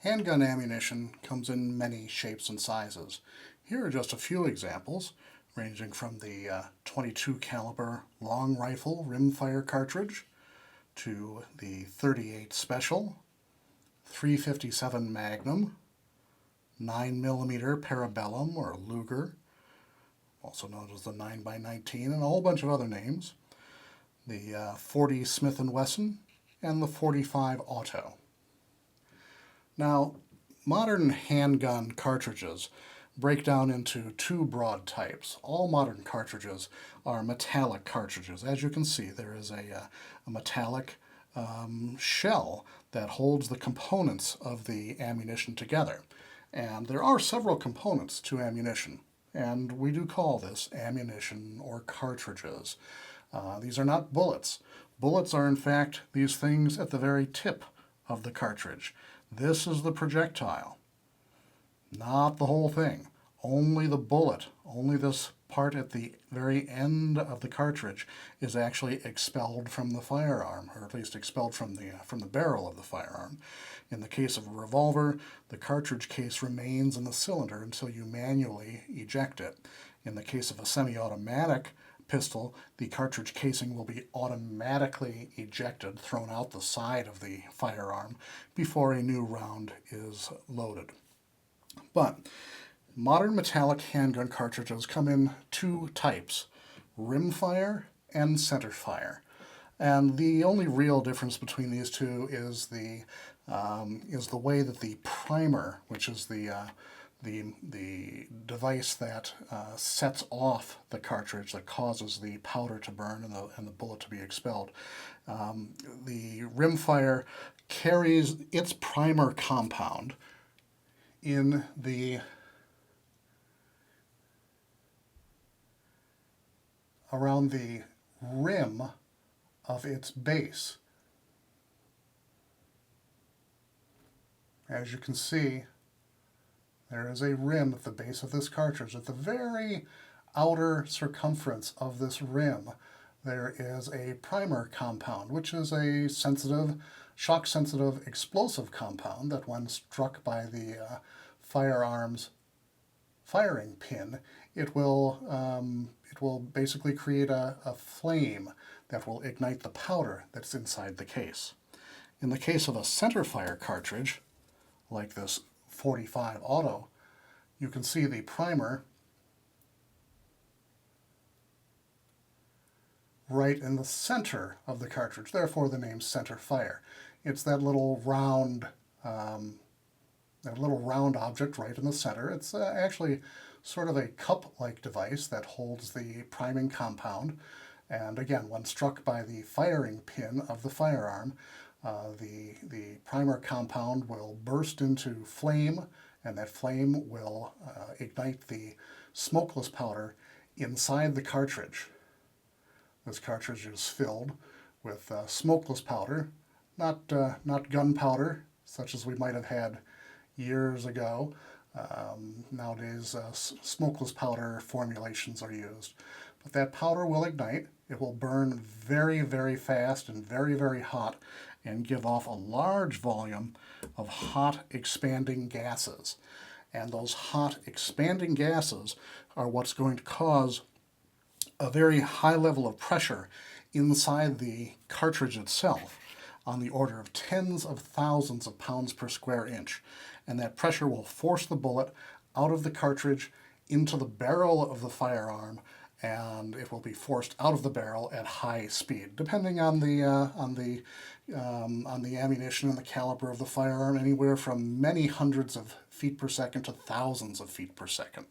Handgun ammunition comes in many shapes and sizes. Here are just a few examples, ranging from the 22 caliber long rifle rimfire cartridge to the 38 Special, 357 Magnum, 9mm Parabellum or Luger, also known as the 9x19, and a whole bunch of other names, the 40 Smith & Wesson, and the 45 Auto. Now, modern handgun cartridges break down into two broad types. All modern cartridges are metallic cartridges. As you can see, there is a metallic shell that holds the components of the ammunition together. And there are several components to ammunition, and we do call this ammunition or cartridges. These are not bullets. Bullets are, in fact, these things at the very tip of the cartridge. This is the projectile, not the whole thing. Only the bullet, only this part at the very end of the cartridge is actually expelled from the firearm, or at least expelled from the barrel of the firearm. In the case of a revolver, the cartridge case remains in the cylinder until you manually eject it. In the case of a semi-automatic pistol, the cartridge casing will be automatically ejected, thrown out the side of the firearm before a new round is loaded. But modern metallic handgun cartridges come in two types, rimfire and centerfire. And the only real difference between these two is the way that the primer, which is the device that sets off the cartridge, that causes the powder to burn and the bullet to be expelled. The rimfire carries its primer compound in around the rim of its base. As you can see, there is a rim at the base of this cartridge. At the very outer circumference of this rim, there is a primer compound, which is a sensitive, shock-sensitive explosive compound that when struck by the firearm's firing pin, it will basically create a flame that will ignite the powder that's inside the case. In the case of a centerfire cartridge, like this 45 Auto, you can see the primer right in the center of the cartridge, therefore the name centerfire. It's that little round object right in the center. It's actually sort of a cup-like device that holds the priming compound, and again, when struck by the firing pin of the firearm, the primer compound will burst into flame, and that flame will ignite the smokeless powder inside the cartridge. This cartridge is filled with smokeless powder, not gunpowder, such as we might have had years ago. Nowadays, smokeless powder formulations are used. But that powder will ignite. It will burn very, very fast and very, very hot and give off a large volume of hot expanding gases. And those hot expanding gases are what's going to cause a very high level of pressure inside the cartridge itself, on the order of tens of thousands of pounds per square inch. And that pressure will force the bullet out of the cartridge into the barrel of the firearm, and it will be forced out of the barrel at high speed, depending on the ammunition and the caliber of the firearm, anywhere from many hundreds of feet per second to thousands of feet per second.